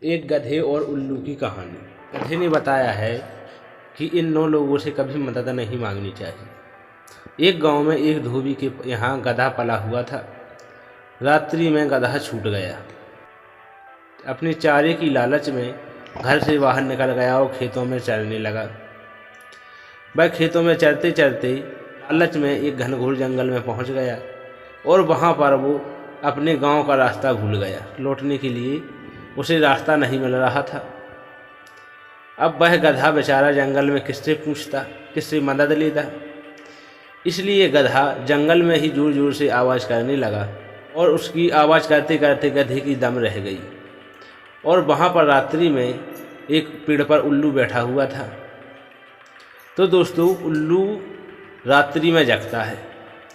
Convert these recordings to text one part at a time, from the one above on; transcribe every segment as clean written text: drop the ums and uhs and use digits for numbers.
एक गधे और उल्लू की कहानी। गधे ने बताया है कि इन 9 लोगों से कभी मदद नहीं मांगनी चाहिए। एक गांव में एक धोबी के यहाँ गधा पला हुआ था। रात्रि में गधा छूट गया। अपने चारे की लालच में घर से बाहर निकल गया और खेतों में चरने लगा। वह खेतों में चरते चरते लालच में एक घनघोर जंगल में पहुंच गया और वहां पर वो अपने गांव का रास्ता भूल गया। लौटने के लिए उसे रास्ता नहीं मिल रहा था। अब वह गधा बेचारा जंगल में किससे पूछता, किससे मदद लेता। इसलिए गधा जंगल में ही जोर जोर से आवाज़ करने लगा और उसकी आवाज़ करते करते गधे की दम रह गई। और वहाँ पर रात्रि में एक पेड़ पर उल्लू बैठा हुआ था। तो दोस्तों, उल्लू रात्रि में जगता है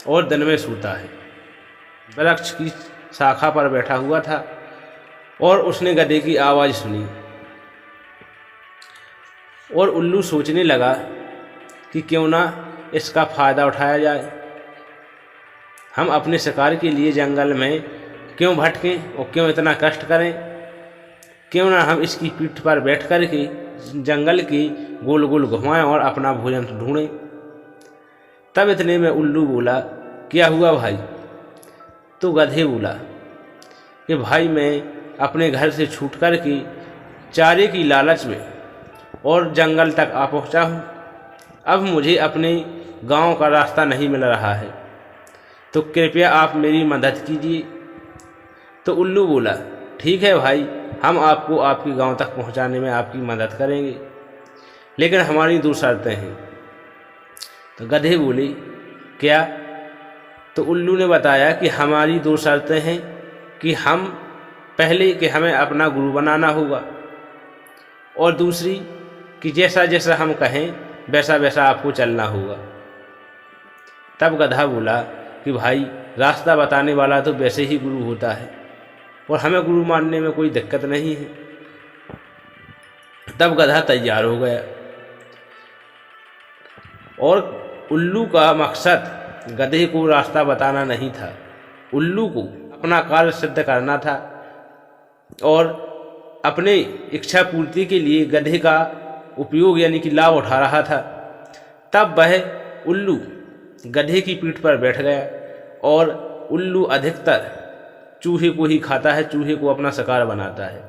और दिन में सोता है। वृक्ष की शाखा पर बैठा हुआ था और उसने गधे की आवाज़ सुनी और उल्लू सोचने लगा कि क्यों ना इसका फ़ायदा उठाया जाए। हम अपने शिकार के लिए जंगल में क्यों भटकें और क्यों इतना कष्ट करें। क्यों ना हम इसकी पीठ पर बैठ कर के जंगल की गोल गोल घुमाएं और अपना भोजन ढूंढें। तब इतने में उल्लू बोला, क्या हुआ भाई? तो गधे बोला कि भाई, मैं अपने घर से छूट कर के चारे की लालच में और जंगल तक आ पहुंचा हूं। अब मुझे अपने गांव का रास्ता नहीं मिल रहा है, तो कृपया आप मेरी मदद कीजिए। तो उल्लू बोला, ठीक है भाई, हम आपको आपके गांव तक पहुंचाने में आपकी मदद करेंगे, लेकिन हमारी 2 शर्तें हैं। तो गधे बोले, क्या? तो उल्लू ने बताया कि हमारी 2 शर्तें हैं कि हमें अपना गुरु बनाना होगा, और दूसरी कि जैसा जैसा हम कहें वैसा वैसा आपको चलना होगा। तब गधा बोला कि भाई, रास्ता बताने वाला तो वैसे ही गुरु होता है और हमें गुरु मानने में कोई दिक्कत नहीं है। तब गधा तैयार हो गया और उल्लू का मकसद गधे को रास्ता बताना नहीं था। उल्लू को अपना कार्य सिद्ध करना था और अपने इच्छा पूर्ति के लिए गधे का उपयोग यानी कि लाभ उठा रहा था। तब वह उल्लू गधे की पीठ पर बैठ गया और उल्लू अधिकतर चूहे को ही खाता है, चूहे को अपना शिकार बनाता है।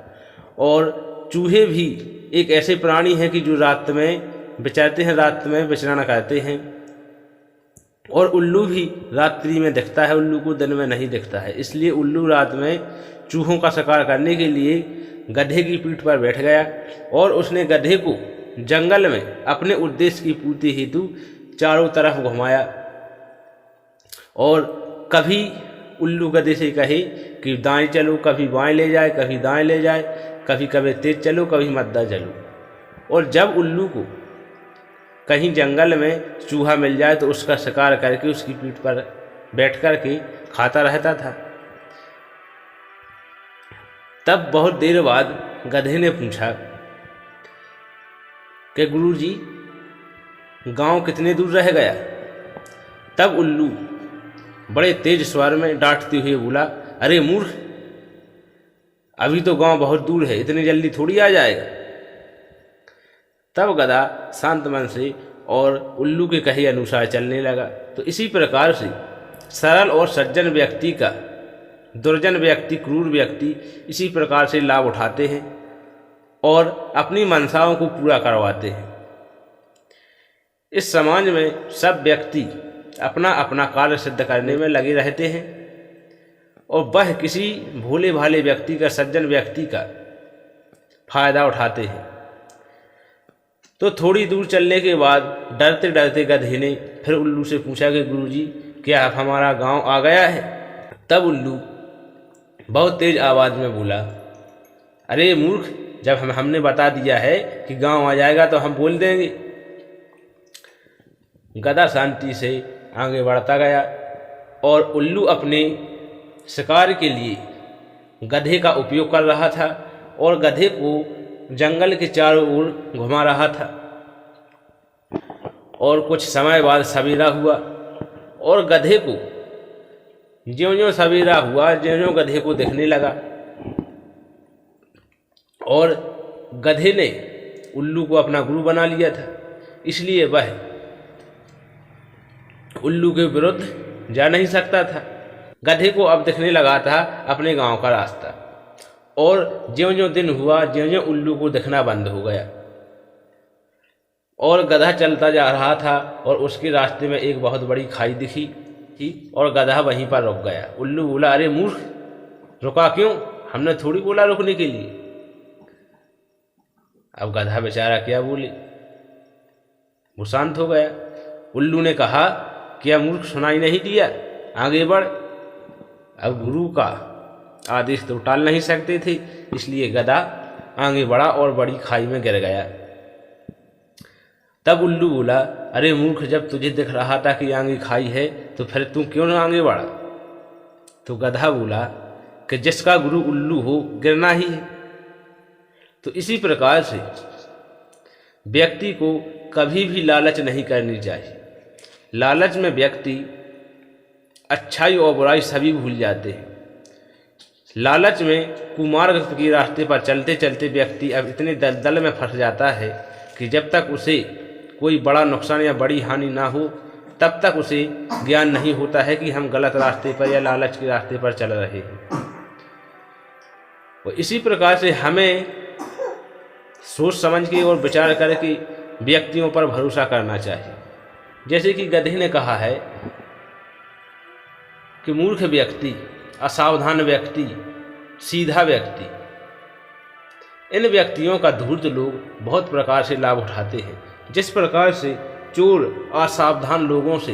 और चूहे भी एक ऐसे प्राणी हैं कि जो रात में विचरते हैं, रात में विचरण करते हैं, और उल्लू भी रात्रि में दिखता है, उल्लू को दिन में नहीं दिखता है। इसलिए उल्लू रात में चूहों का शिकार करने के लिए गधे की पीठ पर बैठ गया और उसने गधे को जंगल में अपने उद्देश्य की पूर्ति हेतु चारों तरफ घुमाया। और कभी उल्लू गधे से कहे कि दाएं चलो, कभी बाएं ले जाए, कभी दाएं ले जाए, कभी कभी तेज चलो, कभी मद्दा चलो। और जब उल्लू को कहीं जंगल में चूहा मिल जाए तो उसका शिकार करके उसकी पीठ पर बैठ कर के खाता रहता था। तब बहुत देर बाद गधे ने पूछा कि गुरुजी, गांव कितने दूर रह गया? तब उल्लू बड़े तेज स्वर में डांटते हुए बोला, अरे मूर्ख, अभी तो गांव बहुत दूर है, इतनी जल्दी थोड़ी आ जाएगा। तब गधा शांत मन से और उल्लू के कहे अनुसार चलने लगा। तो इसी प्रकार से सरल और सज्जन व्यक्ति का दुर्जन व्यक्ति, क्रूर व्यक्ति इसी प्रकार से लाभ उठाते हैं और अपनी मनसाओं को पूरा करवाते हैं। इस समाज में सब व्यक्ति अपना अपना कार्य सिद्ध करने में लगे रहते हैं और वह किसी भोले भाले व्यक्ति का, सज्जन व्यक्ति का फायदा उठाते हैं। तो थोड़ी दूर चलने के बाद डरते डरते गधे ने फिर उल्लू से पूछा कि गुरुजी, क्या अब हमारा गांव आ गया है? तब उल्लू बहुत तेज आवाज में बोला, अरे मूर्ख, जब हमने बता दिया है कि गांव आ जाएगा तो हम बोल देंगे। गधा शांति से आगे बढ़ता गया और उल्लू अपने शिकार के लिए गधे का उपयोग कर रहा था और गधे को जंगल के चारों ओर घुमा रहा था। और कुछ समय बाद सवेरा हुआ और गधे को ज्यों ज्यों सवेरा हुआ, ज्यों ज्यों गधे को दिखने लगा और गधे ने उल्लू को अपना गुरु बना लिया था, इसलिए वह उल्लू के विरुद्ध जा नहीं सकता था। गधे को अब दिखने लगा था अपने गांव का रास्ता, और ज्यों-ज्यों दिन हुआ ज्यों-ज्यों उल्लू को दिखना बंद हो गया, और गधा चलता जा रहा था और उसके रास्ते में एक बहुत बड़ी खाई दिखी थी और गधा वहीं पर रुक गया। उल्लू बोला, अरे मूर्ख, रुका क्यों? हमने थोड़ी बोला रुकने के लिए। अब गधा बेचारा क्या बोले, वो शांत हो गया। उल्लू ने कहा, क्या मूर्ख, सुनाई नहीं दिया, आगे बढ़। अब गुरु का आदेश तो टाल नहीं सकते थे, इसलिए गधा आगे बढ़ा और बड़ी खाई में गिर गया। तब उल्लू बोला, अरे मूर्ख, जब तुझे दिख रहा था कि आगे खाई है तो फिर तू क्यों ना आगे बढ़ा? तो गधा बोला कि जिसका गुरु उल्लू हो गिरना ही है। तो इसी प्रकार से व्यक्ति को कभी भी लालच नहीं करनी चाहिए। लालच में व्यक्ति अच्छाई और बुराई सभी भूल जाते हैं। लालच में कुमार्ग के रास्ते पर चलते चलते व्यक्ति अब इतने दलदल में फंस जाता है कि जब तक उसे कोई बड़ा नुकसान या बड़ी हानि ना हो तब तक उसे ज्ञान नहीं होता है कि हम गलत रास्ते पर या लालच के रास्ते पर चल रहे हैं। और इसी प्रकार से हमें सोच समझ के और विचार करके व्यक्तियों पर भरोसा करना चाहिए। जैसे कि गधे ने कहा है कि मूर्ख व्यक्ति, असावधान व्यक्ति, सीधा व्यक्ति, इन व्यक्तियों का धूर्त लोग बहुत प्रकार से लाभ उठाते हैं। जिस प्रकार से चोर असावधान लोगों से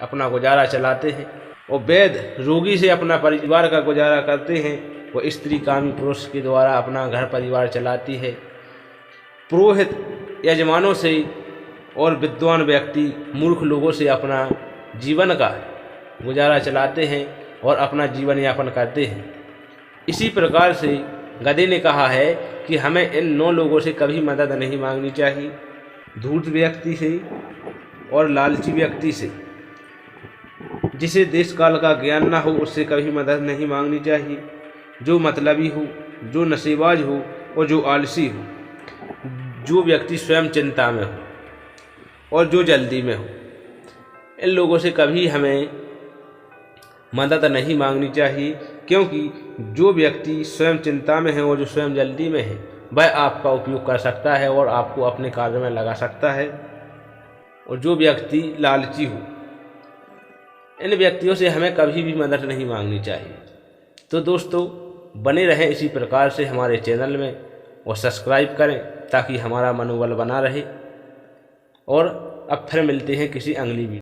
अपना गुजारा चलाते हैं और वैद्य रोगी से अपना परिवार का गुजारा करते हैं, वो स्त्री कामी पुरुष के द्वारा अपना घर परिवार चलाती है। पुरोहित यजमानों से और विद्वान व्यक्ति मूर्ख लोगों से अपना जीवन का गुजारा चलाते हैं और अपना जीवन यापन करते हैं। इसी प्रकार से गधे ने कहा है कि हमें इन 9 लोगों से कभी मदद नहीं मांगनी चाहिए, धूर्त व्यक्ति से और लालची व्यक्ति से। जिसे देश काल का ज्ञान ना हो उससे कभी मदद नहीं मांगनी चाहिए। जो मतलबी हो, जो नशेबाज हो और जो आलसी हो, जो व्यक्ति स्वयं चिंता में हो और जो जल्दी में हो, इन लोगों से कभी हमें मदद नहीं मांगनी चाहिए, क्योंकि जो व्यक्ति स्वयं चिंता में है और जो स्वयं जल्दी में है वह आपका उपयोग कर सकता है और आपको अपने कार्य में लगा सकता है। और जो व्यक्ति लालची हो, इन व्यक्तियों से हमें कभी भी मदद नहीं मांगनी चाहिए। तो दोस्तों, बने रहें इसी प्रकार से हमारे चैनल में और सब्सक्राइब करें ताकि हमारा मनोबल बना रहे। और अब फिर मिलते हैं किसी अगली वीडियो।